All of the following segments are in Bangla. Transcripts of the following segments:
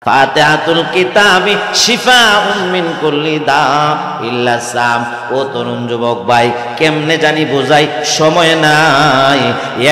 ফাতিহাতুল কিতাবি শিফাউম মিন কুল্লি দা ইল্লা সাম। ও তরুণ যুবক ভাই, কেমনে জানি বোঝাই, সময় নাই।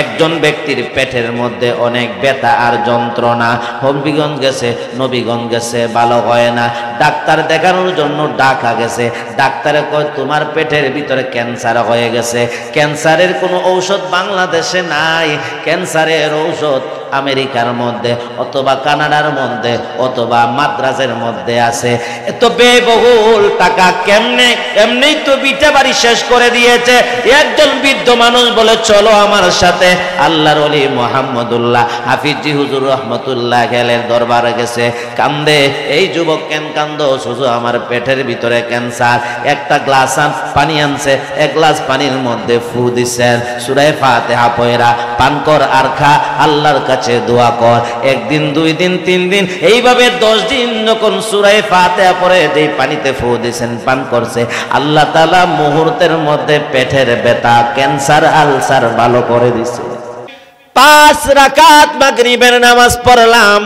একজন ব্যক্তির পেটের মধ্যে অনেক ব্যথা আর যন্ত্রণা, হবিগঞ্জ গেছে, নবীগঞ্জ গেছে, ভালো হয় না, ডাক্তার দেখানোর জন্য ডাকা গেছে। ডাক্তারে কয় তোমার পেটের ভিতরে ক্যান্সার হয়ে গেছে। ক্যান্সারের কোনো ঔষধ বাংলাদেশে নাই। ক্যান্সারের ঔষধ আমেরিকার মধ্যে অথবা কানাডার মধ্যে অথবা মাদ্রাজের মধ্যে আছে। এত ব্যয়বহুল টাকা কেমনে? এমনি তো বিটা বাড়ি শেষ করে দিয়েছে। একজন বৃদ্ধ মানুষ বলে চলো আমার সাথে। আল্লাহর ওলি মুহাম্মদুল্লাহ হাফিজি হুজুর রহমতুল্লাহ গেলের দরবারে গেছে। কান্দে, এই যুবক কেন কান্দো? শুধু আমার পেটের ভিতরে ক্যান্সার। একটা গ্লাস পানি আনছে, এক গ্লাস পানির মধ্যে ফু দিছেন, সূরা ফাতিহা পড়া পান কর আর খা, আল্লাহর কাছে দোয়া কর। একদিন, 2 দিন, 3 দিন, এইভাবে 10 দিন যখন সূরা ফাতিহা পড়ে যেই পানিতে ফু দিছেন, পান করছে, আল্লাহ তাআলা মুহূর্তের মধ্যে পেটের ব্যথা, ক্যান্সার, আলসার ভালো করে দিছে। 5 রাকাত মাগরিবের নামাজ পড়লাম,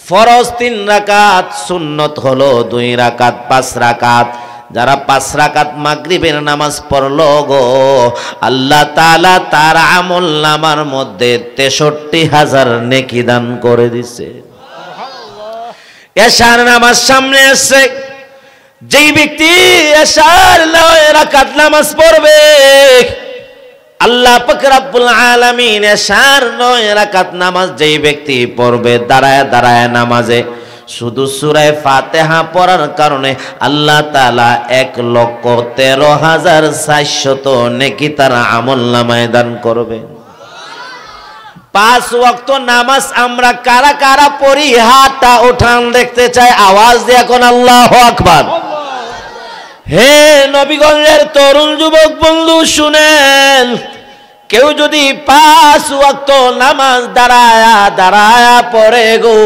ফরজ 3 রাকাত, সুন্নত হলো 2 রাকাত, 5 রাকাত। যারা 5 রাকাত মাগরিবের নামাজ পড়লো গো, আল্লাহ তাআলা তার আমল নামার মধ্যে 63,000 নেকি দান করে দিছে। এশার নামাজ সামনে আসছে, যেই ব্যক্তি এশার 9 রাকাত নামাজ পড়বে, আল্লাহ পাক রব্বুল আলামিন এশার 9 রাকাত নামাজ যেই ব্যক্তি পড়বে, দাঁড়ায় দাঁড়ায় নামাজে, শুধু সূরা ফাতিহা পড়ার কারণে আল্লাহ তাআলা 1,13,400 নেকি তার আমলনামায় দান করবে। 5 ওয়াক্ত নামাজ আমরা কারা কারা পড়ি? হাতটা উঠান, দেখতে চাই। আওয়াজ দিয়ে কোন আল্লাহু আকবার। হে নবীগঞ্জের তরুণ যুবক বন্ধু, শুনেন, কেউ যদি 5 ওয়াক্ত নামাজ দাঁড়ায়া দাঁড়ায়া পড়ে গো,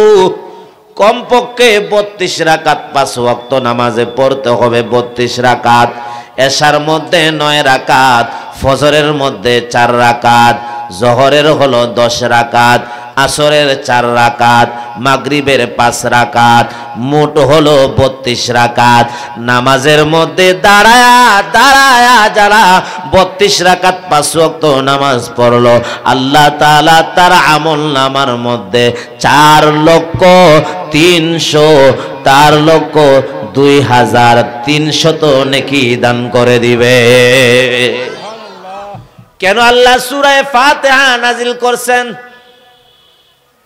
কমপক্ষে 32 রাকাত 5 ওয়াক্ত নামাজে পড়তে হবে। 32 রাকাত। এশার মধ্যে 9 রাকাত, ফজরের মধ্যে 4 রাকাত, জোহরের হলো 10 রাকাত, আসরের 4 রাকাত, মাগরিবের 5 রাকাত, মোট হলো 32 রাকাত। নামাজের মধ্যে দাঁড়ায়া দাঁড়ায়া যারা 32 রাকাত 5 ওয়াক্ত নামাজ পড়লো, আল্লাহ তাআলা তার আমল নামার মধ্যে 4,02,300 নেকি দান করে দিবে। কেন আল্লাহ সূরা ফাতিহা নাজিল করছেন?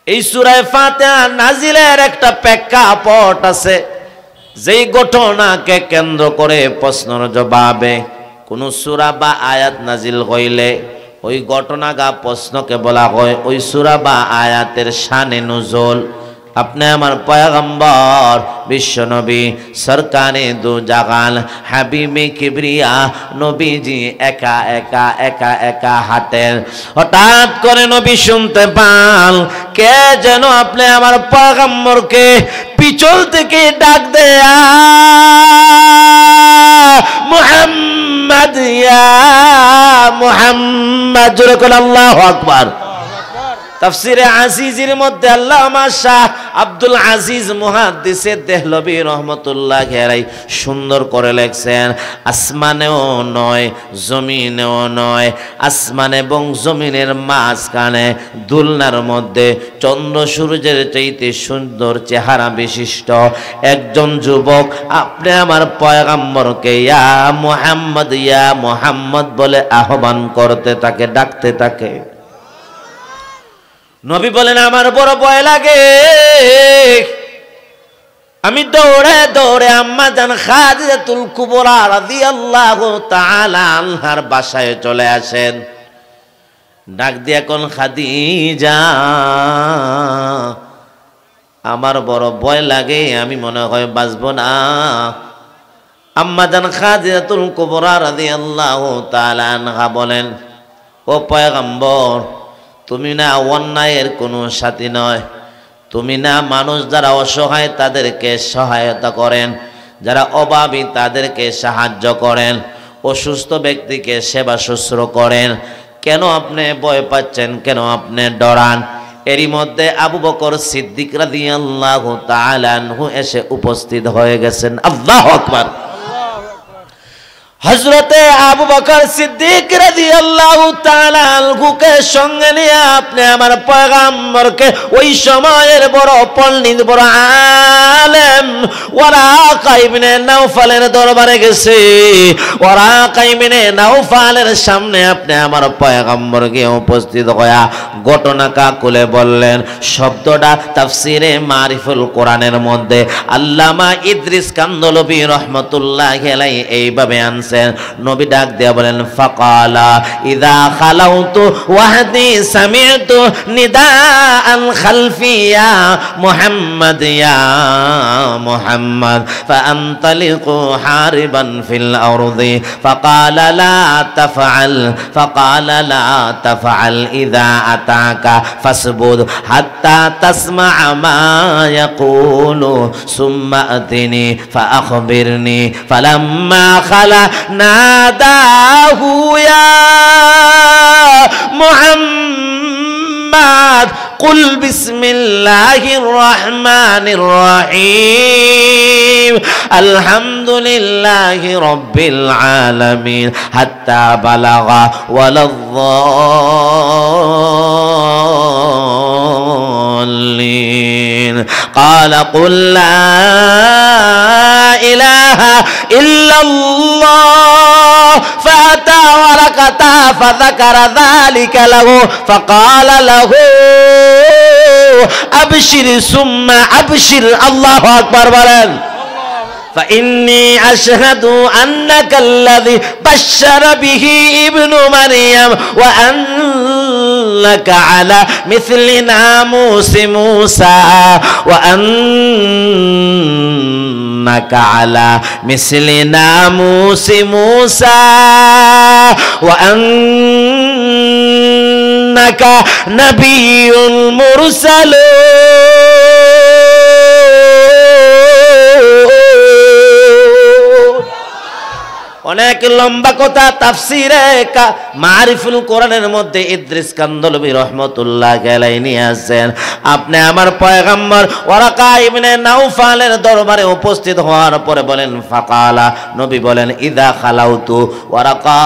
এই সূরা ফাতিহা নাজিলের একটা প্রেক্ষাপট আছে। যেই ঘটনাকে কেন্দ্র করে প্রশ্নের জবাবে কোন সূরা বা আয়াত নাজিল হইলে ওই ঘটনা বা প্রশ্নকে বলা হয় ওই সূরা বা আয়াতের শানে নুজুল। আপনি আমার পয়গম্বর বিশ্বনবী সরকারে দু জাগান হাবিবে কিবরিয়া নবীজি একা একা একা একা হাঁটেন। হঠাৎ করে নবী শুনতে পান কে যেন আপনি আমার পয়গম্বরকে পিছল থেকে ডাক দেয়া, মুহাম্মদ ইয়া মুহাম্মদ। জোরে কোন আল্লাহু আকবার। তাফসিরে আজিজের মধ্যে আল্লামা শাহ আব্দুল আজিজ মুহাদ্দিসে দেহলভী রহমতুল্লাহ ঘেরাই সুন্দর করে লেখছেন, আসমানেও নয় জমিনেও নয়, আসমান এবং জমিনের মাঝখানে দুলনার মধ্যে চন্দ্র সূর্যের চাইতে সুন্দর চেহারা বিশিষ্ট একজন যুবক আপনি আমার পয়গম্বরকে ইয়া মুহাম্মদ বলে আহ্বান করতে থাকে, ডাকতে থাকে। নবী বলেন আমার বড় ভয় লাগে, আমি দৌড়ে দৌড়ে আম্মা জান খাদিজাতুল কুবরা রাদিয়াল্লাহু তাআলা আনহার বাসায় চলে আসেন। ডাক দিয়া কোন খাদিজা, আমার বড় ভয় লাগে, আমি মনে হয় বাঁচব না। আম্মা জান খাদিজাতুল কুবরা রাদিয়াল্লাহু তাআলা আনহা বলেন, ও পয়গম্বর, তুমি না অন্যায়ের কোনো সাথী নয়, তুমি না মানুষ যারা অসহায় তাদেরকে সহায়তা করেন, যারা অভাবী তাদেরকে সাহায্য করেন, অসুস্থ ব্যক্তিকে সেবা শুশ্রূষা করেন, কেন আপনি ভয় পাচ্ছেন, কেন আপনি ডরান? এরই মধ্যে আবু বকর সিদ্দিক রাদিয়াল্লাহু তাআলা আনহু এসে উপস্থিত হয়ে গেছেন। আল্লাহু আকবার। হযরতে আবু বকর সিদ্দিক রাদিয়াল্লাহু তাআলা আনহুকে সঙ্গে নিয়ে আপনি আমার পয়গম্বরকে ওই সময়ের বড় পণ্ডিত বড় আলেম ওয়ারাকা ইবনে নাওফালের দরবারে গেছে। ওয়ারাকা ইবনে নাওফালের সামনে আপনি আমার পয়গম্বরকে উপস্থিত হয়ে ঘটনাটা খুলে বললেন। শব্দটা তাফসিরে মারিফুল কোরআনের মধ্যে আল্লামা ইদ্রিস কান্দলবী রাহমাতুল্লাহি আলাইহি এইভাবে আনছে। নবী ডাক দিয়া বলেন ফাকালা ইযা খালাউতু ওয়াহদি সামি'তু নিদাআন খালফি ইয়া মুহাম্মদ ইয়া মুহাম্মদ ফাআনতালিকু হারিবান ফিল আরদি ফাকালা লা তাফআল ফাকালা লা তাফআল ইযা আতাকা ফাসবুদ হাত্তা তাসমা'a মা ইয়াকুলু সুম্মা আতিনি ফাআখবিরনি ফালাম্মা খালা নাদাহু ইয়া মুহাম্মদ কুল বিসমিল্লাহির রাহমানির রহিম আলহামদুলিল্লাহি রাব্বিল আলামিন হাত্তা বালাগা ওয়ালাদ-দাল্লিন ক্বালা কুল লা ইলাহা ইল্লাল্লাহ ফাতা ওয়ারাকাতা ফাযাকারা যালিকা লাহু ফাকালা লাহু আবশির সুম্মা আবশির। আল্লাহু আকবার বলেন। فإني أشهد أنك الذي بشر به ابن مريم وأنك على مثل ناموس موسى وأنك على مثل ناموس موسى وأنك نبي مرسل। অনেক লম্বা কথা তাফসিরে মারিফুল কোরআনের মধ্যে ইদ্রিস কান্দলবী রাহমাতুল্লাহি আলাইহি নিয়ে আসেন। আপনি আমার পয়গম্বর ওয়ারাকা ইবনে নাওফালের দরবারে উপস্থিত হওয়ার পরে বলেন ফাকালা, নবী বলেন ইদা খালাউতু ওয়ারাকা,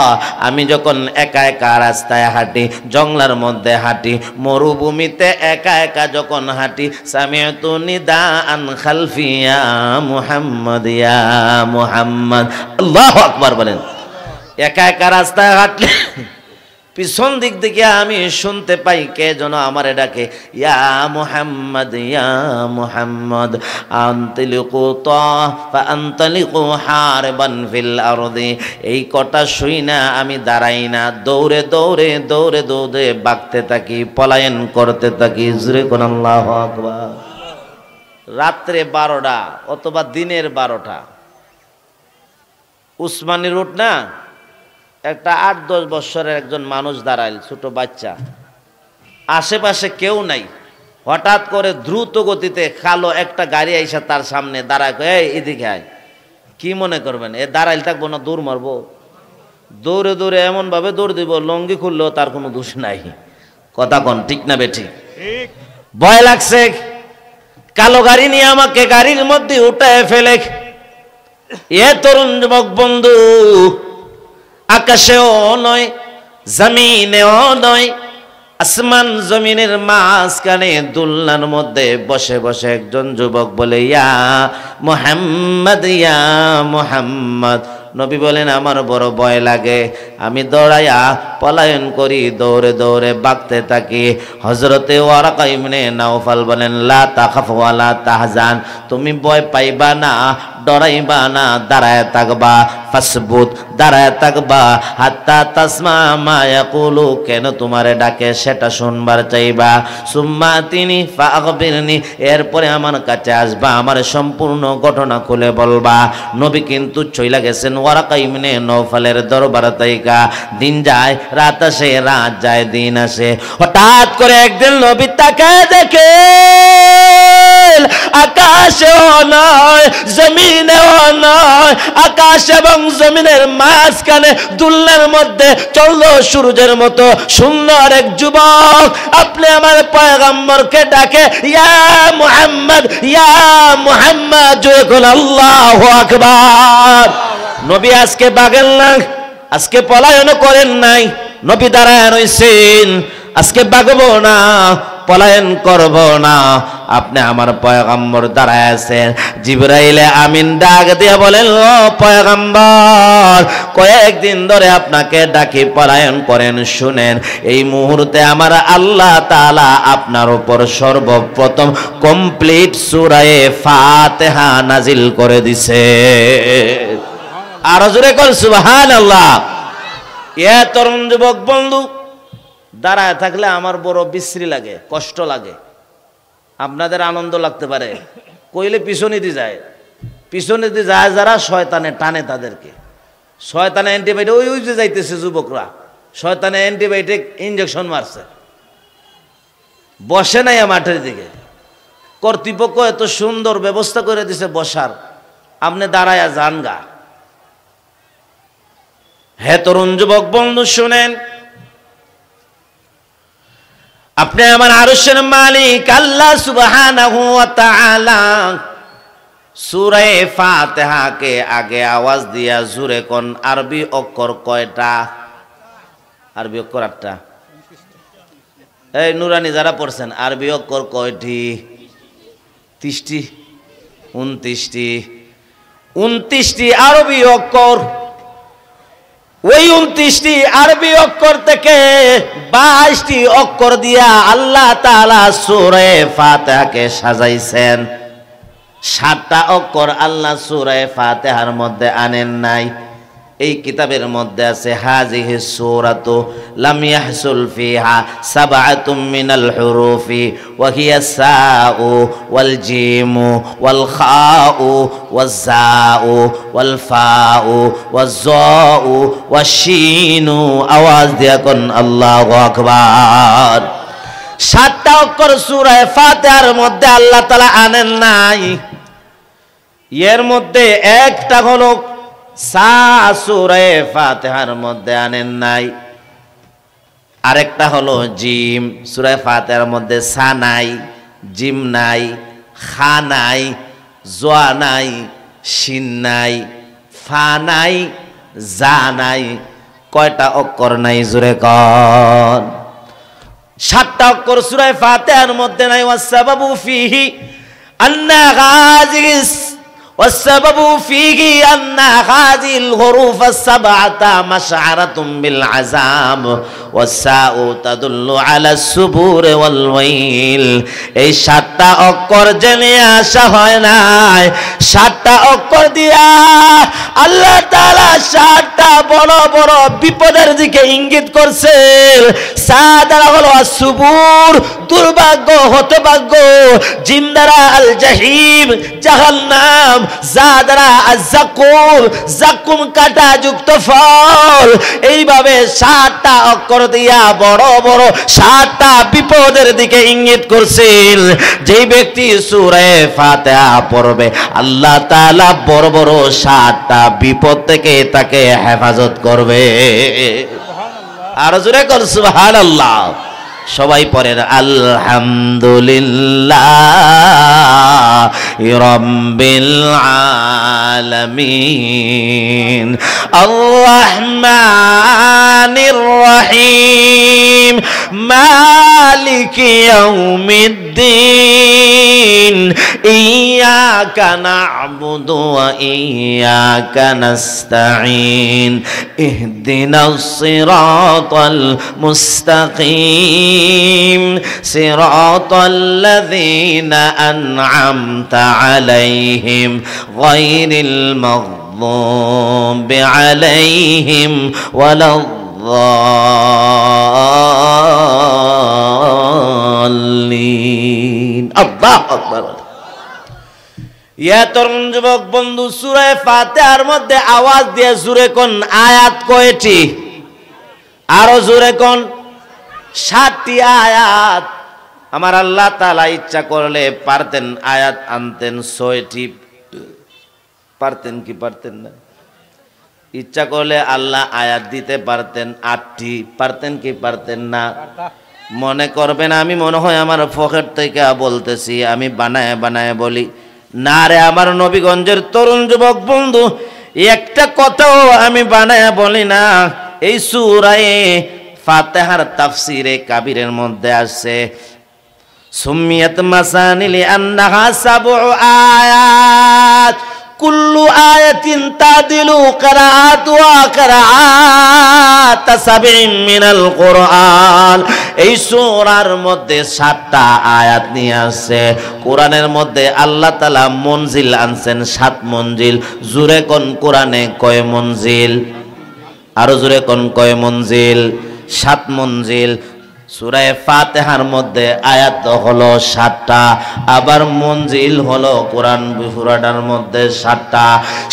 আমি যখন একা একা রাস্তায় হাঁটি, জঙ্গলার মধ্যে হাঁটি, মরুভূমিতে একা একা যখন হাঁটি, সামি'তু নিদাআন খালফি ইয়া মুহাম্মদ ইয়া মুহাম্মদ। আল্লাহু আকবার বলেন। একা একা রাস্তায় হাঁটলে পিছন দিক থেকে আমি শুনতে পাই কে যেন আমারে ডাকে, ইয়া মুহাম্মদ ইয়া মুহাম্মদ আনতালিকু ফাআনতালিকু হারবান ফিল আরদি। এই কথা শুই না আমি দাঁড়াই না, দৌড়ে দৌড়ে দৌড়ে দৌড়ে বাগতে থাকি, পলায়ন করতে থাকি। জোরে কোন আল্লাহু আকবার। রাত্রে 12টা অথবা দিনের 12টা, উসমানী রোড না, একটা 8-10 বছরের একজন মানুষ দাঁড়াইল, ছোট বাচ্চা, আশেপাশে কেউ নাই। হঠাৎ করে দ্রুত গতিতে কালো একটা গাড়ি আইসা তার সামনে দাঁড়ায়, এই এদিকে আয়। কি মনে করবেন এ দাঁড়াইল থাকবো না দৌড় মারবো? দৌড়ে দৌড়ে এমন ভাবে দৌড় দিব লঙ্গি খুললেও তার কোনো দোষ নাই। কথা কন ঠিক না বেঠি? ভয় লাগছে। কালো গাড়ি নিয়ে আমাকে গাড়ির মধ্যে উঠায় ফেলে। এ তরুণ যুবক বন্ধু, আকাশেও নয় জমিনেও নয়, আসমান জমিনের মাঝখানে দুলনার মধ্যে বসে বসে একজন যুবক বলে, ইয়া মুহাম্মদ ইয়া মুহাম্মদ। নবী বলেন আমার বড় ভয় লাগে, আমি দৌড়াইয়া পলায়ন করি, দৌড়ে দৌড়ে বাগতে থাকি। হযরতে ওয়ারাকা ইবনে নাওফাল বলেন, লা তাখাফ ওয়া লা তাহজান, তুমি ভয় পাইবা না, ডরাইবা না, দাঁড়ায় থাকবা, ফাসবুত, দাঁড়ায় থাকবা, হাত্তা তাসমা মা ইয়াকুলু, কেন তোমারে ডাকে সেটা শুনবার চাইবা, সুম্মা তিনি ফাআখবিরনি, এরপরে আমার কাছে আসবা, আমার সম্পূর্ণ ঘটনা খুলে বলবা। নবী কিন্তু চইলা গেছেন ওয়ারাকা ইবনে নাওফালের দরবার তাইকা। দিন যায় রাত আসে, রাত যায় দিন আসে। হঠাৎ করে একদিন নবী তাকায় দেখে আকাশেও নয় জমিন জমিনেও নয়, আকাশ এবং জমিনের মাঝখানে দুলনার মধ্যে চললো সূর্যের মতো সুন্দর এক যুবক। আপনি আমার পয়গম্বরকে ডাকে ইয়া মুহাম্মদ, ইয়া মুহাম্মদ, জোরে বল আল্লাহু আকবার। নবী আজকে বাগেন না, আজকে পলায়ন করেন নাই, নবী দাঁড়ায় রইছেন। আজকে বাগবো না, পলায়ন করব না, আপনি আমার পয়গম্বর দাঁড়ায় আছেন। জিবরাইল আমিন ডাক দিয়ে বলেন, ও পয়গম্বর, কয়েকদিন ধরে আপনাকে ডাকি পলায়ন করেন, শুনেন এই মুহূর্তে আমার আল্লাহ তাআলা আপনার উপর সর্বপ্রথম কমপ্লিট সূরা ফাতিহা নাজিল করে দিছে। আর জোরে কর সুবহানাল্লাহ। এ তরুণ যুবক বন্ধু, দাঁড়ায় থাকলে আমার বড় বিশ্রী লাগে, কষ্ট লাগে। আপনাদের আনন্দ লাগতে পারে, কইলে পিছনে দিয়ে যায়, পিছনে দিয়ে যায় যারা শয়তানে টানে তাদেরকে। শয়তানে অ্যান্টিবায়োটিক, ওই যে যাইতেছে যুবকরা, শয়তানে অ্যান্টিবায়োটিক ইঞ্জেকশন মারছে, বসে নাই মাঠের দিকে। কর্তৃপক্ষ এত সুন্দর ব্যবস্থা করে দিছে বসার, আপনি দাঁড়ায়া যান গা। হে তরুণ যুবক বন্ধু শুনেন, আপনি আমার আরশের মালিক আল্লাহ সুবহানাহু ওয়া তাআলা সূরা ফাতিহাকে আগে আওয়াজ দিয়া জোরে কোন আরবি অক্ষর কয়টা? আরবি অক্ষর 8টা। এই নুরানি যারা পড়ছেন, আরবি অক্ষর কয়টি? 30টি, 29টি। 29টি আরবি অক্ষর। ওই 29টি আরবি অক্ষর থেকে 22টি অক্ষর দিয়া আল্লাহ তাআলা সূরা ফাতিহাকে সাজাইছেন। 7টা অক্ষর আল্লাহ সূরা ফাতিহার মধ্যে আনেন নাই। এই কিতাবের মধ্যে আছে হাযিহি সূরাতু লাম ইয়াহসুল ফিহা সাবআতুম মিনাল হুরুফি ওয়া হিয়া সাউ ওয়াল জিমু ওয়াল খাউ ওয়াজ জাউ ওয়াল ফাউ ওয়াজ যাউ ওয়াশ শিনু। আওয়াজ দিয়া কোন আল্লাহু আকবার। 7টা অক্ষর সূরা ফাতিহার মধ্যে আল্লাহ তাআলা আনেন নাই। এর মধ্যে একটা হলো সা, সূরা ফাতিহার মধ্যে আনেন নাই। আরেকটা হলো জিম, সূরা ফাতিহার মধ্যে সা নাই, জিম নাই, খা নাই, জা নাই, শিন নাই, ফা নাই, জা নাই। কয়টা অক্ষর নাই জোরে কর? 7টা অক্ষর সূরা ফাতিহার মধ্যে নাই। ওয়াসসাবাবু ফিহি আন্না গাযিস والسبب فيه أن هذه الحروف السبعة مشعرة بالعذاب والساء تدل على الصبور والويل। এই 7টা অক্ষর জেনে আসা হয় নাই। 7টা অক্ষর দিয়া আল্লাহ তাআলা 7টা বড় বড় বিপদের দিকে ইঙ্গিত করছেন। সা দ্বারা হলো আসুবুর, দুর্ভাগ্য, হতভাগ্য। জিম দ্বারা আল জাহিম, জাহান্নাম। যা দ্বারা আযাকুম, যাকুম কাটা যুক্ত ফল। এইভাবে 7টা অক্ষর দিয়া বড় বড় 7টা বিপদের দিকে ইঙ্গিত করছেন। যেই ব্যক্তি সূরা ফাতিহা পড়বে আল্লাহ তাআলা বড় বড় 7টা বিপদ থেকে তাকে হেফাজত করবে। আর জোরে কর সুবহানাল্লাহ। সবাই পড়েন আলহামদুলিল্লাহ রাব্বিল আলামিন আর রহমানির রহিম মালিকি ইয়াউমিদ্দিন ইয়াকা না'বুদু ওয়া ইয়াকা নাস্তাঈন ইহদিনাস সিরাতাল মুস্তাকিম সিরাতাল লাযীনা আন'আমতা আলাইহিম গায়রিল মাগযুবি আলাইহিম ওয়ালাদ-দাল্লিন। আল্লাহু আকবার। ইয়া তরুণ যুবক বন্ধু, সূরা ফাতিহার মধ্যে আওয়াজ দিয়ে জোরে কোন আয়াত কয়টি? আরো জোরে কোন? 7টি আয়াত। আমার আল্লাহ তাআলা ইচ্ছা করলে পারতেন আয়াত আনতেন 6টি, পারতেন কি পারতেন না? ইচ্ছা করলে আল্লাহ আয়াত দিতে পারতেন 8টি, পারতেন কি পারতেন না? মনে করবেন আমি মনে হয় আমার পকেট থেকে বলতেছি, আমি বানায় বানায় বলি না রে আমার নবীগঞ্জের তরুণ যুবক বন্ধু, একটা কথাও আমি বানায় বলি না। এই সূরা ফাতিহার তাফসিরে কাবীরের মধ্যে আছে সুমিয়াত মাসানি লিআন্নাহা সাবউ আয়াত কুল্লু আয়াতিন তাদিলু কিরাআতুহা কিরাআত সাবঈন মিনাল কুরআন। এই সূরার মধ্যে 7টা আয়াত নিয়ে আছে। কোরআনের মধ্যে আল্লাহ তাআলা মঞ্জিল আনছেন 7 মঞ্জিল। জোরে কোন কোরআনে কয় মঞ্জিল? আরো জোরে কোন কয় মঞ্জিল? 7 মঞ্জিল। সূরা ফাতিহার মধ্যে আয়াত হলো 7টা, আবার মঞ্জিল হলো কোরআন সূরাটার মধ্যে 7টা।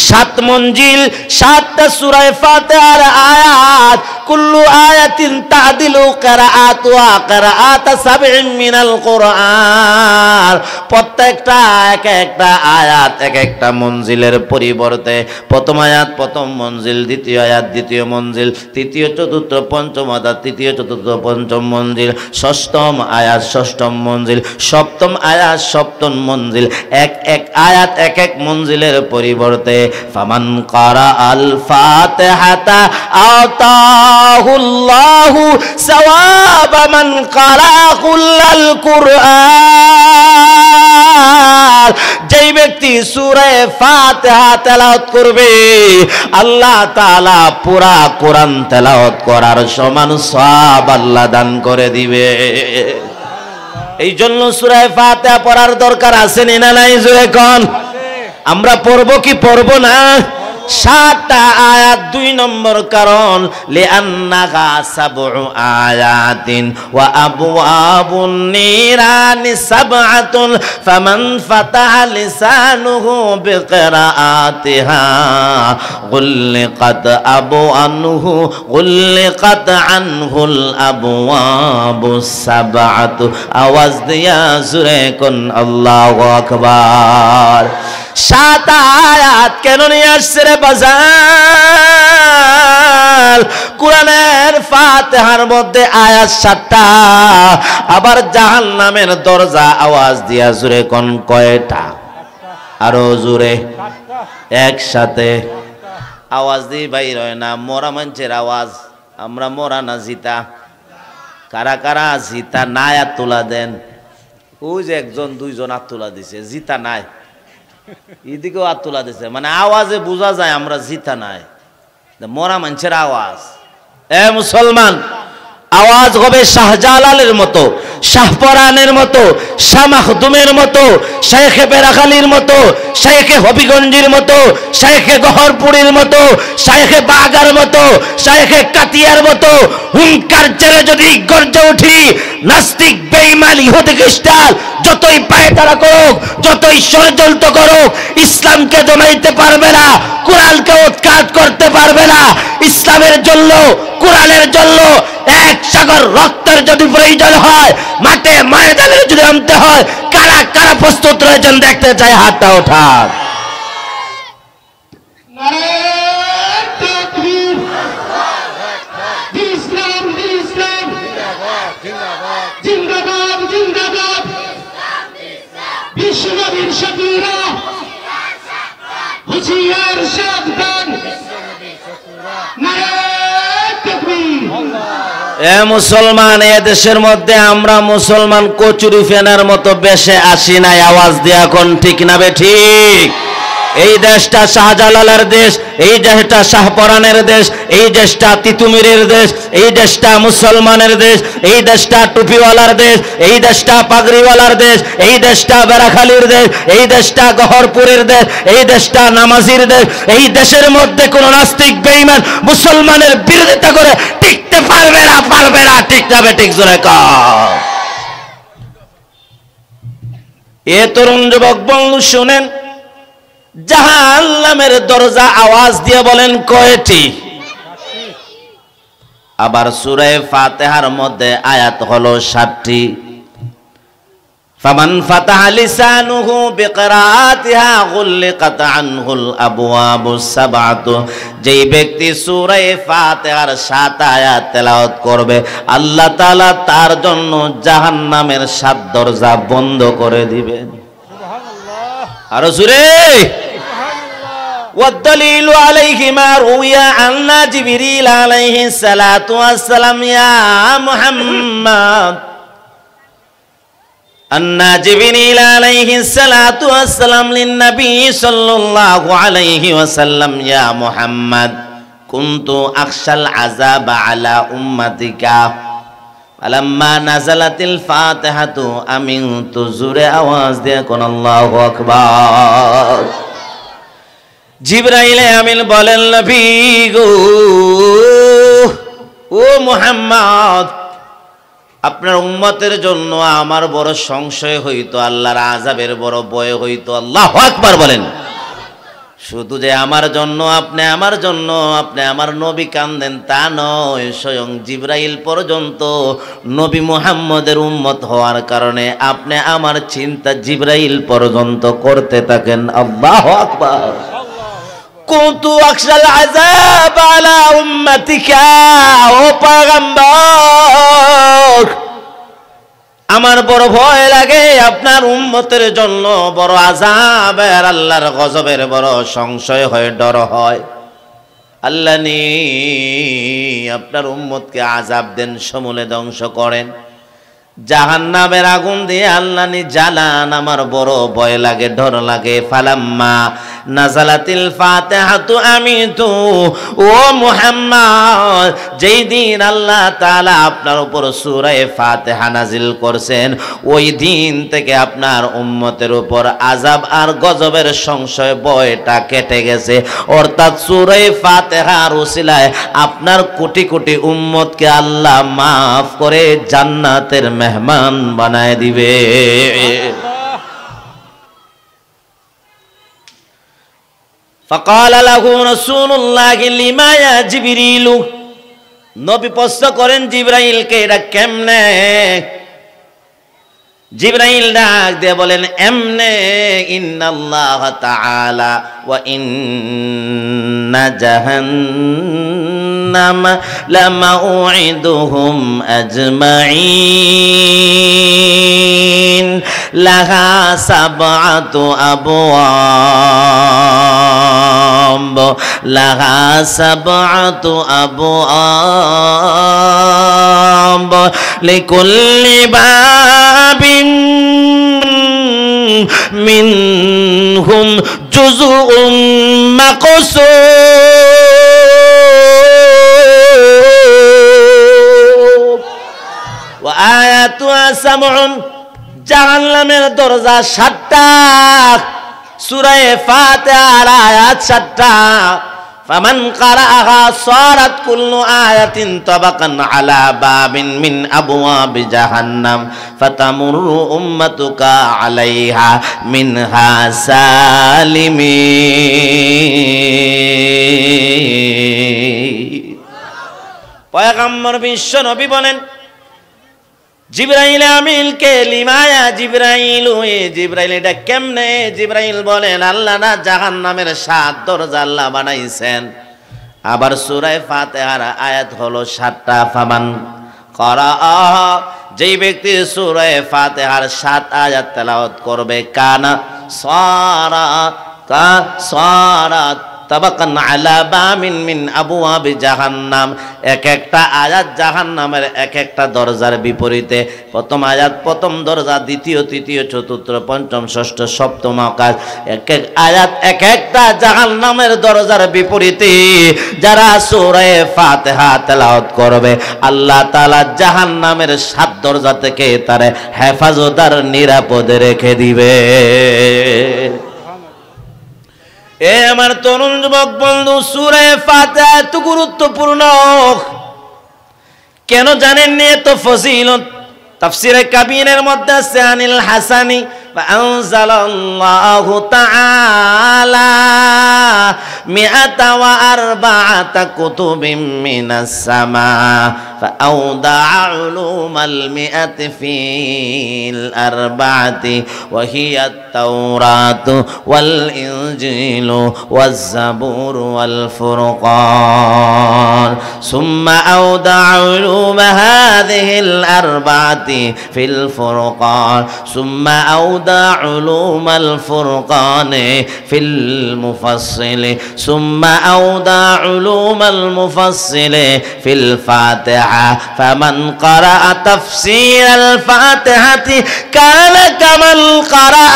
7 মঞ্জিল 7টা সূরা ফাতিহার আয়াত। কুল্লু আয়াতিন তাদিলু কিরাআতুহা কিরাআত সাবঈন মিনাল কুরআন। প্রত্যেকটা এক একটা আয়াত এক একটা মঞ্জিলের পরিবর্তে প্রথম আয়াত প্রথম মঞ্জিল, দ্বিতীয় আয়াত দ্বিতীয় মঞ্জিল, তৃতীয় চতুর্থ পঞ্চম আয়াত তৃতীয় চতুর্থ পঞ্চম মঞ্জিল, ষষ্ঠম আয়াত ষষ্ঠম মঞ্জিল, সপ্তম আয়াত সপ্তম মঞ্জিল। এক এক আয়াত এক এক মঞ্জিলের পরিবর্তে ফামান কারা আল ফাতিহাতা আতাহুল্লাহু সাওয়াবা মান কারা কুল্লাল কুরআন। যেই ব্যক্তি সূরা ফাতিহা তেলাওয়াত করবে আল্লাহ তাআলা পুরা কোরআন তেলাওয়াত করার সমান সওয়াব আল্লাহ দান করে দিবে। এই জন্য সূরা ফাতিহা পড়ার দরকার আছে না নাই? জোরে কোন। আমরা পড়ব কি পড়ব না? 7টা আয়াত। 2 নম্বর কারণ লিআন্নাহা সাবউ আয়াতিন ওয়া আবওয়াবুন নিরানি সাবআতুন ফামান ফাতাহা লিসানুহু বিকিরাআতিহা গুল্লিকাত আবওয়ানুহু গুল্লিকাত আনহুল আবওয়াবুস সাবআতু। আওয়াজ দিয়া জোরে কোন আল্লাহু আকবার। 7 আয়াত কেন নিয়ে আসছে রে বাজার? কোরআনের ফাতিহার মধ্যে আয়াত 7টা। আবার জাহান্নামের দরজা আওয়াজ দিয়া জোরে কোন কয়টা? আরো জোরে একসাথে আওয়াজ দিয়ে বাইর হয় না। মরা মানুষের আওয়াজ। আমরা মরা না জিতা? কারা কারা জিতা নাই আর তোলা দেন? ওই যে 1 2 জন আর তোলা দিছে, জিতা নাই। এদিকেও আর তোলা দিছে, মানে আওয়াজে বোঝা যায় আমরা জিতা নাই। মরা মানুষের আওয়াজ। এ মুসলমান, আওয়াজ হবে শাহজালালের মতো, শাহপরানের মতো, শাহ মাখদুমের মতো, শেখে বেরাখালীর মতো, শেখে হবিগঞ্জের মতো, শেখে গহরপুরের মতো, শেখে বাগার মতো, শেখে কাতিয়ার মতো। হুঙ্কার ছেড়ে যদি গর্জে উঠি, নাস্তিক বেঈমান ইহুদি খ্রিস্টান যতই পায়তারা করুক, যতই ষড়যন্ত্র করুক, ইসলামকে জমাইতে পারবে না, কোরআনকে উৎখাত করতে পারবে না। ইসলামের জন্য, কোরআনের জন্য এক সাগর রক্তের যদি প্রয়োজন হয়, মাঠে ময়দানে যদি নামতে হয়, কারা কারা প্রস্তুত রয়েছেন দেখতে চাই? হাতটা ওঠান। বিশ্বনবীর শাকিরা হুঁশিয়ার সাবধান। এ মুসলমান, এ দেশের মধ্যে আমরা মুসলমান কচুরি ফেনার মতো বেশে আসি নাই। আওয়াজ দিয়া কোন ঠিক না বে ঠিক? এই দেশটা শাহজালালের দেশ, এই দেশটা শাহপরানের দেশ, এই দেশটা তিতুমিরের দেশ, এই দেশটা মুসলমানের দেশ, এই দেশটা টুপিওয়ালার দেশ, এই দেশটা পাগড়িওয়ালার দেশ, এই দেশটা বেরাখালীর দেশ, এই দেশটা গহরপুরের দেশ, এই দেশটা নামাজির দেশ। এই দেশের মধ্যে কোন নাস্তিক বেঈমান মুসলমানের বিরোধিতা করে টিকতে পারবে না, পারবে না। ঠিক যাবে ঠিক জোরে কর। এ তরুণ যুবক বন্ধু শুনেন, জাহান্নামের দরজা আওয়াজ দিয়ে বলেন কয়টি? আবার সূরা ফাতিহার মধ্যে আয়াত হলো 7টি। ফামান ফাতাহা লিসানুহু বিকিরাআতিহা গুল্লিকাত আনহুল আবওয়াবুস সাবআতু, যেই ব্যক্তি সূরা ফাতিহার 7 আয়াত তেলাওয়াত করবে আল্লাহ তাআলা তার জন্য জাহান্নামের 7 দরজা বন্ধ করে দিবেন। সুবহানাল্লাহ, আরো জোরে সুবহানাল্লাহ। ওয়াদ-দালিলু আলাইহি মা রুইয়া আন্না জিবরিল আলাইহিস সালাতু ওয়াস সালাম ইয়া মুহাম্মদ أن جبريل عليه الصلاة والسلام للنبي صلى الله عليه وسلم يا محمد كنت أخشى العذاب على أمتك فلما نزلت الفاتحة أمنت زور آواز ديكن الله أكبر জিবরাইল আমিন বলেন নবী গো ও মুহাম্মদ, আপনার উম্মতের জন্য আমার বড় সংশয় হইতো, আল্লাহর আযাবের বড় ভয় হইতো। আল্লাহু আকবার বলেন। শুধু যে আমার জন্য আপনি আমার নবী কান্দেন তা নয়, স্বয়ং জিবরাইল পর্যন্ত নবী মুহাম্মদের উম্মত হওয়ার কারণে আপনি আমার চিন্তা জিবরাইল পর্যন্ত করতে থাকেন। আল্লাহু আকবার। কুনতু আখশাল আযাব আলা উম্মাতিকা, ও পয়গম্বর আমার বড় ভয় লাগে আপনার উম্মতের জন্য, বড় আযাব আর আল্লাহর গজবের বড় সংশয় হয়, ডর হয়। আল্লাহ নি আপনার উম্মতকে আযাব দেন, সমূলে ধ্বংস করেন, জাহান্নামের আগুন দিয়ে আল্লাহ নি জ্বালান, আমার বড় ভয় লাগে, ডর লাগে। ফালাম্মা নাযালাতিল ফাতিহাতু আমিতু, ও মুহাম্মদ যেই দিন আল্লাহ তাআলা আপনার উপর সূরা ফাতিহা নাজিল করছেন ওই দিন থেকে আপনার উম্মতের উপর আযাব আর গজবের সংশয় ভয়টা কেটে গেছে। অর্থাৎ সূরা ফাতিহার ওসিলায় আপনার কোটি কোটি উম্মতকে আল্লাহ মাফ করে জান্নাতের মেহমান বানায় দিবে। فقال له رسول الله لما يا جبريل, নবী প্রশ্ন করেন জিবরাইলকে এটা কেমনে? জিবরাইল ডাক দিয়ে বলেন এমনে, ইন্নাল্লাহ তাআলা ওয়া ইন্না জাহান্নাম লামাউইদুহুম আজমাইন লাহা সাবআতু আবওয়াব লাহা সাবআতু আবওয়াব লিকুল্লি বাবিন মিনহুম জুজউম মাকসুম ওয়া আয়াতুহা সাবউন, জাহান্নামের দরজা 7টা, সূরা ফাতিহার আয়াত 7টা। ফামান কারাআহা সারাত কুল্লু আয়াতিন তাবাকান আলা বাবিন মিন আবওয়াবি জাহান্নাম ফাতামুরু উম্মাতুকা আলাইহা মিনহা সালিমিন। পয়গম্বর বিশ্ব নবী বলেন জিবরাইল আমিনকে লিমায়া জিবরাইল, এ জিবরাইল এটা কেমনে? জিবরাইল বলেন আল্লাহ না জাহান্নামের 7 দরজা আল্লাহ বানাইছেন। আবার সূরা ফাতিহার আয়াত হলো 7টা। ফামান ক্বারাআহা, যেই ব্যক্তি সূরা ফাতিহার 7 আয়াত তেলাওয়াত করবে, কানা সারা তাবাকান আলা বামিন মিন আবওয়াবি জাহান্নাম, এক একটা আয়াত জাহান্নামের এক একটা দরজার বিপরীতে। প্রথম আয়াত প্রথম দরজা, দ্বিতীয় তৃতীয় চতুর্থ পঞ্চম ষষ্ঠ সপ্তম আকাশ, এক এক আয়াত এক একটা জাহান্নামের দরজার বিপরীতে। যারা সূরা ফাতিহা তেলাওয়াত করবে আল্লাহ তাআলা জাহান্নামের 7 দরজা থেকে তারে হেফাজত আর নিরাপদে রেখে দিবে। এ আমার তরুণ যুবক বন্ধু, সূরা ফাতিহা এত গুরুত্বপূর্ণ কেন জানেননি? এত ফজিলত তাফসীরে কাবীরের মধ্যে আছে আনিল হাসানি আনজালাল্লাহু তাআলা মিআতা ওয়া আরবাআতা কুতুবিম মিনাস সামা فأودع علوم المئة في الأربعة وهي التوراة والإنجيل والزبور والفرقان ثم أودع علوم هذه الأربعة في الفرقان ثم أودع علوم الفرقان في المفصل ثم أودع علوم المفصل في الفاتحة فمن قرأ تفسير الفاتحة كان كمن قرأ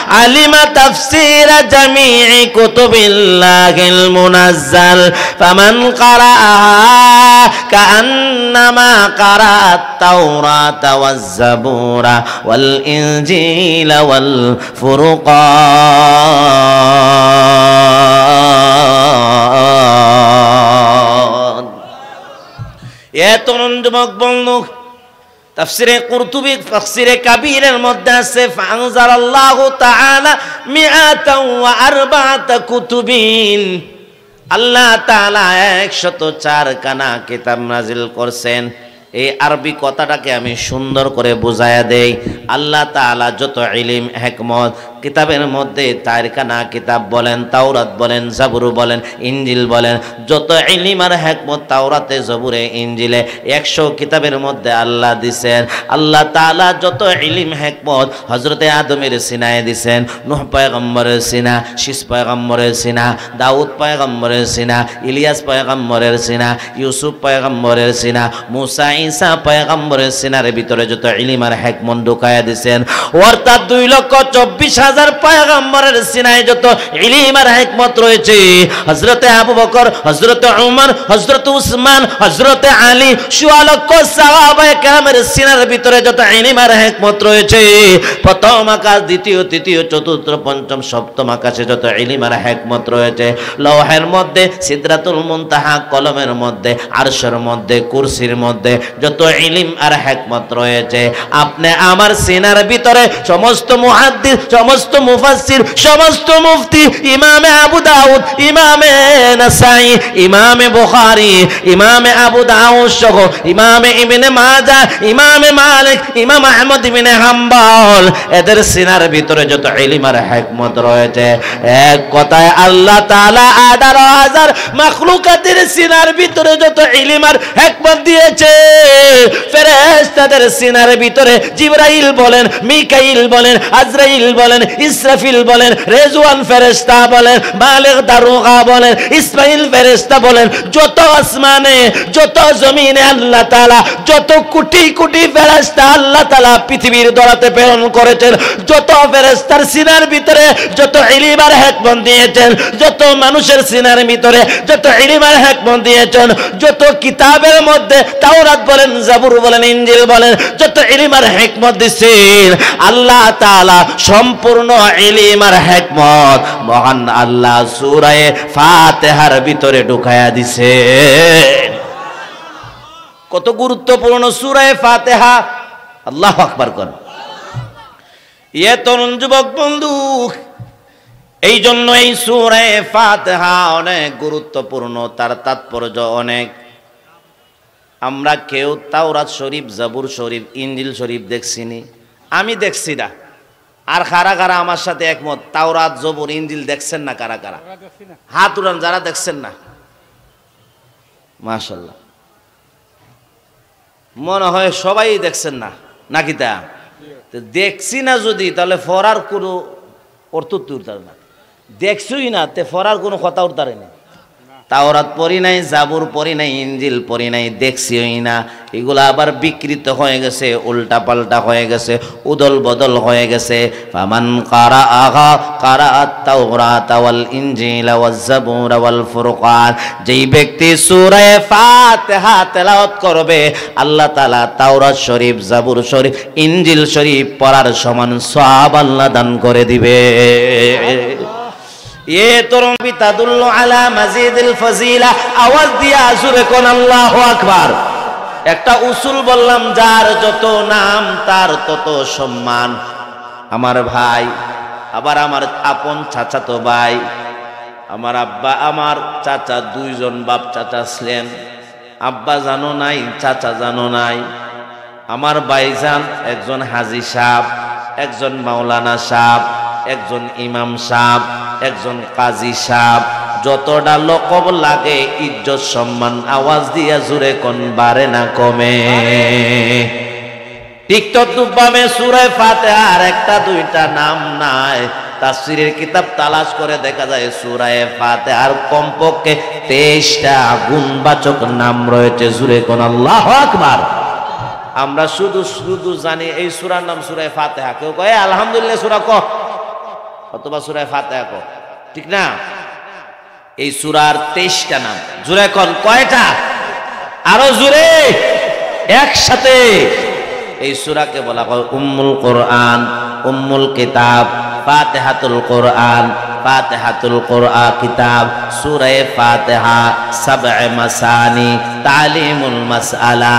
علم تفسير جميع كتب الله المنزل فمن قرأها كأنما قرأ التوراة والزبور والإنجيل والفرقان يا তরুণ যুবক বন্ধু তাফসীরে কুরতুবী তাফসীরে কাবীরের মধ্যে আছে ফাআনজালাল্লাহু তাআলা মিআতান ওয়া আরবাআতা কুতুবিন আল্লাহ তাআলা 104 খানা কিতাব নাজিল করছেন এই আরবি কথাটাকে আমি সুন্দর করে বুঝায়া দেই আল্লাহ তাআলা যত ইলম হিকমত কিতাবের মধ্যে 4 খানা কিতাব বলেন তাওরাত বলেন জাবুর বলেন ইনজিল বলেন যত ইলম আর হিকমত তাওরাতে জাবুরে ইনজিলে 100 কিতাবের মধ্যে আল্লাহ দিবেন আল্লাহ তাআলা যত ইলম হিকমত হযরতে আদমের সিনায় দিবেন নূহ পয়গম্বরের সিনা শীষ পয়গম্বরের সিনা দাউদ পয়গম্বরের সিনা ইলিয়াস পয়গম্বরের সিনা ইউসুফ পয়গম্বরের সিনা মুসা ঈসা পয়গম্বরের সিনার ভিতরে যত ইলম আর হিকমত ঢুকায়া দিবেন অর্থাৎ 2,24,000 পয়গম্বরের সিনায় যত ইলম আর হিকমত রয়েছে হযরতে আবু বকর হযরতে উমর হযরতে উসমান হযরতে আলী 100 লক্ষ সাহাবায়ে কেরামের সিনার ভিতরে যত ইলম আর হিকমত রয়েছে প্রথম আকাশ দ্বিতীয় তৃতীয় চতুর্থ পঞ্চম সপ্তম আকাশে যত ইলম আর হিকমত রয়েছে লৌহের মধ্যে সিদরাতুল মুনতাহা কলমের মধ্যে আরশের মধ্যে কুরসির মধ্যে যত ইলম আর হিকমত রয়েছে আপনি আমার সিনার ভিতরে সমস্ত মুহাদ্দিস সমস্ত মুফাসসির সমস্ত মুফতি ইমামে আবু দাউদ ইমামে নাসাই ইমামে বুখারী ইমামে আবু দাউদ সহ ইমামে ইবনে মাজাহ ইমামে মালিক ইমাম আহমদ ইবনে হাম্বল এদের সিনার ভিতরে যত ইলম আর হিকমত রয়েছে এক কথায় আল্লাহ তাআলা 18,000 মাখলুকাতের সিনার ভিতরে যত ইলম আর হিকমত দিয়েছে ফেরেশতাদের সিনার ভিতরে জিবরাইল বলেন মিকাইল বলেন আজরাইল বলেন ইসরাফিল বলেন রেজওয়ান ফেরেশতা বলেন মালিক দারুগা বলেন ইসমাইল ফেরেশতা বলেন যত আসমানে যত জমিনে আল্লাহ তাআলা যত কোটি কোটি ফেরেশতা আল্লাহ তাআলা পৃথিবীর দরাতে প্রেরণ করেছেন যত ফেরেশতার সিনার ভিতরে যত ইলম আর হিকমত দিয়েছেন যত মানুষের সিনার ভিতরে যত ইলম আর হিকমত দিয়েছেন যত কিতাবের মধ্যে তাওরাত বলেন জাবুর বলেন ইনজিল বলেন যত ইলম আর হিকমত দিয়েছেন আল্লাহ তাআলা সম্পূর্ণ ইলম আর হিকমত মহান আল্লাহ সূরা ফাতিহার ভিতরে ঢুকায়া দিয়েছে কত গুরুত্বপূর্ণ সূরা ফাতিহা আল্লাহু আকবার কোন এ তরুণ যুবক বন্ধু এই জন্য এই সূরা ফাতিহা অনেক গুরুত্বপূর্ণ তার তাৎপর্য অনেক আমরা কেউ তাওরাত শরীফ জাবুর শরীফ ইনজিল শরীফ দেখছিনি আমি দেখছি না আর কারা কারা আমার সাথে একমত তাওরাত জাবুর ইনজিল দেখছেন না কারা কারা হাত উঠান যারা দেখছেন না মাশাআল্লাহ মনে হয় সবাই দেখছেন না নাকি তা দেখছি না যদি তাহলে ফরার কোনো অর্থ উঠতে না দেখছই না তে ফরার কোনো কথা উঠতে না তাওরাত পড়ি নাই জাবুর পড়ি নাই ইনজিল পড়ি নাই দেখছিই না এগুলা আবার বিকৃত হয়ে গেছে উল্টা পাল্টা হয়ে গেছে উদল বদল হয়ে গেছে ফামান কারাআহা কারাআত তাওরাত ওয়াল ইনজিল ওয়াজ জাবুর ওয়াল ফুরকান যেই ব্যক্তি সূরা ফাতিহা তেলাওয়াত করবে আল্লাহ তাআলা তাওরাত শরীফ জাবুর শরীফ ইনজিল শরীফ পড়ার সমান সওয়াব আল্লাহ দান করে দিবে ये तोरम भी तदुल्लु अला मजीदिल फजीला आवाज दिया जुरे कोन আল্লাহু আকবার একটা উসুল বললাম যার যত নাম তার তত সম্মান আমার ভাই আবার আমার আপন চাচাতো ভাই আমার আব্বা আমার চাচা দুইজন বাপ চাচা ছিলেন আব্বা জানো নাই, চাচা জানো নাই, আমার ভাইজান একজন হাজী সাহেব, একজন মাওলানা সাহেব, একজন ইমাম সাহেব, একজন কাজী সাহেব, যতটা লকব লাগে ইজ্জত সম্মান আওয়াজ দিয়া জুড়ে কোন বাড়ে না কমে। ঠিক তদ্রূপভাবে সূরা ফাতিহার একটা দুইটা নাম নাই, তাফসীরের কিতাব তালাশ করে দেখা যায় সূরা ফাতিহার কমপক্ষে 23টা গুণবাচক নাম রয়েছে। জুড়ে কোন আল্লাহু আকবার। আমরা শুধু জানি এই সূরার নাম সূরা ফাতিহা। কেউ কয় আলহামদুলিল্লাহ সূরা ক, অথবা সূরা ফাতিহা ক, ঠিক না? এই সূরার 23টা নাম। জুড়ে কোন কয়টা? আরো জুড়ে একসাথে। এই সূরাকে বলা হয় উম্মুল কোরআন, উম্মুল কিতাব, ফাতিহাতুল কোরআন, ফাতিহাতুল কোরআন কিতাব, সূরা ফাতিহা, সাব'ে মাসানি, তালিমুল মাসআলা,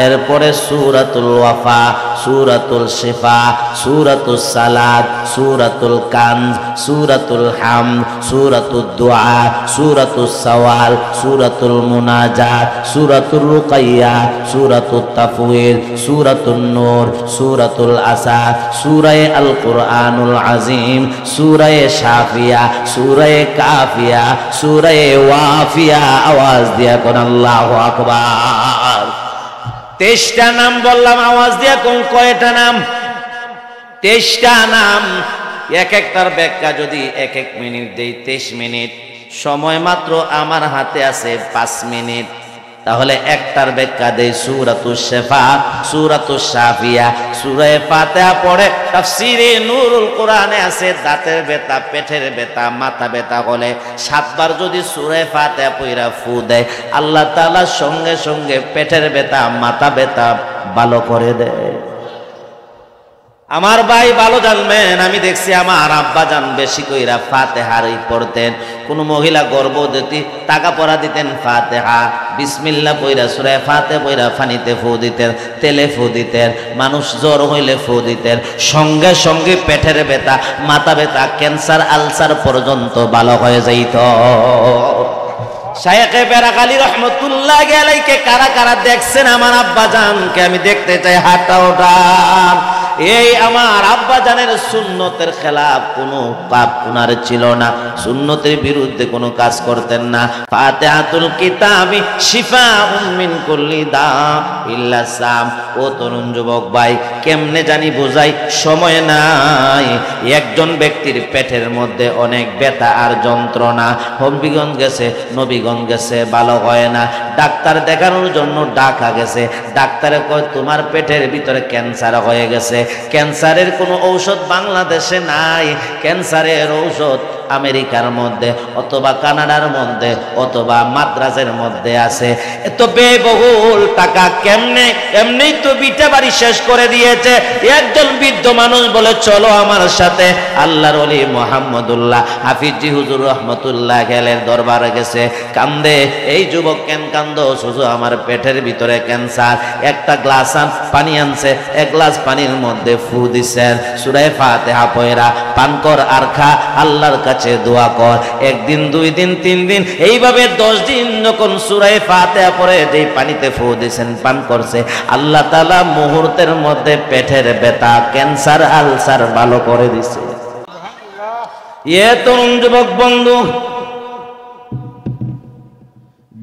এরপরে সূরাতুল ওয়াফা, সূরাতুল শিফা, সূরাতুস সালাত, সূরাতুল কানজ, সূরাতুল হামদ, সূরাতুদ দুআ, সূরাতুস সওয়াল, সূরাতুল মুনাজাত, সূরাতুর রুকাইয়া, সূরাতুত তাফওয়িদ, সূরাতুন নূর, সূরাতুল আসাদ, সূরা আল কুরআনুল আযীম, সূরা শাফিয়া, সূরা কাফিয়া, সূরা ওয়াফিয়া। আওয়াজ দিয়া কোন আল্লাহু আকবার। 23টা নাম বললাম, আওয়াজ দিয়া কোন কয়টা নাম? 23টা নাম। এক একটার ব্যাখ্যা যদি এক এক মিনিট দেই, 23 মিনিট সময় মাত্র আমার হাতে আছে 5 মিনিট। তাহলে একটার ব্যাখ্যা দেই সূরাতুশ শিফা, সূরাতুশ শাফিয়া, সূরা ফাতিহা পড়ে তাফসীরে নূরুল কোরআনে আছে দাঁতের ব্যথা, পেটের ব্যথা, মাথা ব্যথা হলে 7 বার যদি সূরা ফাতিহা পড়া ফু দেয়, আল্লাহ তাআলা সঙ্গে সঙ্গে পেটের ব্যথা, মাথা ব্যথা ভালো করে দেয়। আমার ভাই ভালো জানবেন, আমি দেখছি আমার আব্বা জান বেশি কইরা ফাতিহারই পড়তেন। কোন মহিলা গর্ভবতী টাকা পড়া দিতেন ফাতিহা, বিসমিল্লাহ পড়া সূরা ফাতিহা পড়া পানিতে ফু দিতেন, তেলে ফু দিতেন। মানুষ জ্বর হইলে ফু দিতেন, সঙ্গে সঙ্গে পেটের ব্যথা, মাথা ব্যথা, ক্যান্সার, আলসার পর্যন্ত ভালো হয়ে যাইত। শায়েখে বেরাকালী রহমতুল্লাহ আলাইহি কারা কারা দেখছেন আমার আব্বা জানকে? আমি দেখতে চাই, হাতটা ওঠান। এই আমার আব্বা জানের সুন্নতের খেলাফ কোনো পাপ উনার ছিল না, সুন্নতের বিরুদ্ধে কোনো কাজ করতেন না। ফাতিহাতুল কিতাবি শিফাউম মিন কুল্লি দা ইল্লা সাম। ও তরুণ যুবক ভাই, কেমনে জানি বোঝাই, সময় নাই। একজন ব্যক্তির পেটের মধ্যে অনেক ব্যথা আর যন্ত্রণা, হবিগঞ্জ গেছে, নবীগঞ্জ গেছে, ভালো হয় না, ডাক্তার দেখানোর জন্য ডাকা গেছে। ডাক্তারে কয় তোমার পেটের ভিতরে ক্যান্সার হয়ে গেছে। ক্যান্সারের কোনো ঔষধ বাংলাদেশে নাই, ক্যান্সারের ঔষধ আমেরিকার মধ্যে অথবা কানাডার মধ্যে অথবা মাদ্রাজের মধ্যে আছে। এত ব্যয়বহুল টাকা কেমনে? এমনি তো বিটা বাড়ি শেষ করে দিয়েছে। একজন বৃদ্ধ মানুষ বলে চলো আমার সাথে। আল্লাহর ওলি মুহাম্মদুল্লাহ হাফিজি হুজুর রহমতুল্লাহ গেলের দরবারে গেছে, কান্দে। এই যুবক কেন কান্দো? শুধু আমার পেটের ভিতরে ক্যান্সার। একটা গ্লাস পানি আনছে, এক গ্লাস পানির মধ্যে ফু দিছেন, সূরা ফাতিহা পড়া পান কর আর খা, আল্লাহর কাছে দোয়া কর। একদিন, 2 দিন, 3 দিন, এইভাবে 10 দিন যখন সূরা ফাতিহা পড়ে যেই পানিতে ফু দিছেন, পান করছে, আল্লাহ তাআলা মুহূর্তের মধ্যে পেটের ব্যথা, ক্যান্সার, আলসার ভালো করে দিছে। এ তরুণ যুবক বন্ধু,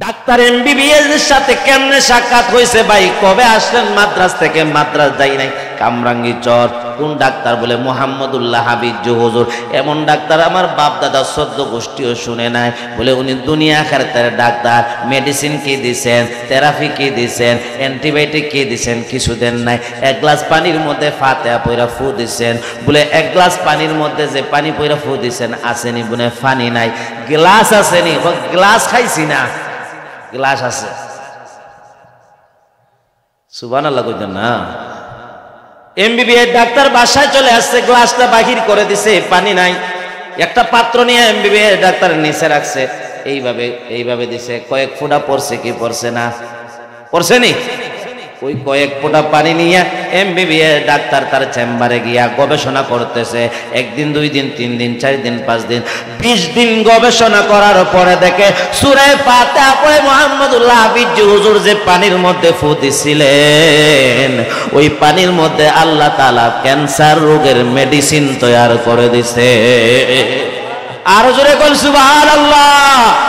ডাক্তার এমবিবিএস এর সাথে কেমনে সাক্ষাৎ হয়েছে ভাই? কবে আসলেন মাদ্রাজ থেকে? মাদ্রাজ যাই নাই, কামরাঙ্গি চর। কোন ডাক্তার? বলে মুহাম্মদুল্লাহ হাফিজি হুজুর। এমন ডাক্তার আমার বাপ দাদা 14 গোষ্ঠীও শুনে নাই। বলে উনি দুনিয়া আখিরাতের ডাক্তার। মেডিসিন কি দিছেন, থেরাপি কি দিছেন, অ্যান্টিবায়োটিক কি দিছেন? কিছু দেন নাই। এক গ্লাস পানির মধ্যে ফাতিহা পড়া ফু দিছেন। বলে এক গ্লাস পানির মধ্যে যে পানি পড়া ফু দিছেন আসেনি? বলে পানি নাই। গ্লাস আসেনি? গ্লাস খাইছি না, গ্লাস আছে। সুবহানাল্লাহ কইতেন না? এমবিবিএস ডাক্তার বাসায় চলে আসছে, গ্লাসটা বাহির করে দিছে, পানি নাই। একটা পাত্র নিয়ে এমবিবিএস ডাক্তার নিচে রাখছে, এইভাবে দিছে। কয়েক ফোঁটা পড়ছে কি পড়ছে না? পড়ছে নি? ওই কয়েক ফোঁটা পানি নিয়ে এমবিবিএস ডাক্তার তার চেম্বারে গিয়া গবেষণা করতেছে। একদিন, 2 দিন, 3 দিন, 4 দিন, 5 দিন, 20 দিন গবেষণা করার পরে দেখে সূরা ফাতিহা পড়ে মুহাম্মদুল্লাহ হাফিজ হুজুর যে পানির মধ্যে ফু দিছিলেন, ওই পানির মধ্যে আল্লাহ তাআলা ক্যান্সার রোগের মেডিসিন তৈরি করে দিছে। আরো জোরে বল সুবহানাল্লাহ।